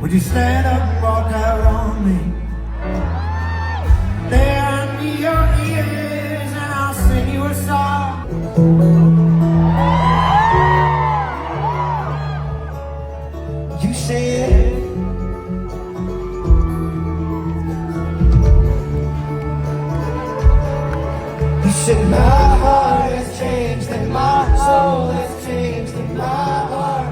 Would you stand up and walk out on me? There under your ears, and I'll sing you a song. You said, you said my heart has changed and my soul has changed and my heart,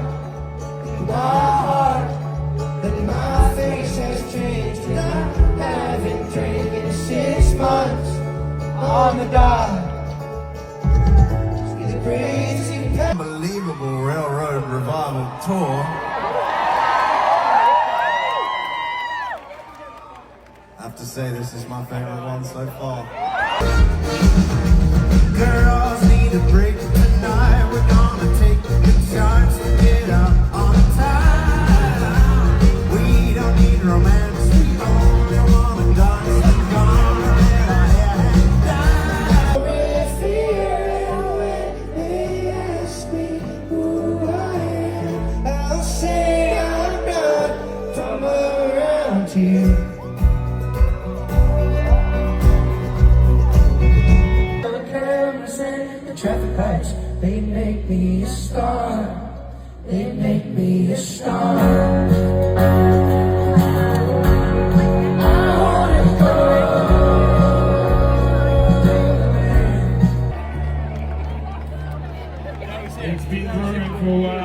and my face has changed and I haven't drank in 6 months on the dot. It's a crazy, unbelievable railroad revival tour. I have to say this is my favorite one so far. Girls need a break tonight. We're gonna take the chance to get out on time. We don't need romance, we only wanna dance. We're gonna let our hair hang down. With fear, when they ask me who I am, I'll say I'm not from around here. Traffic lights, they make me a star. They make me a star. I wanna go. It's been growing for a while.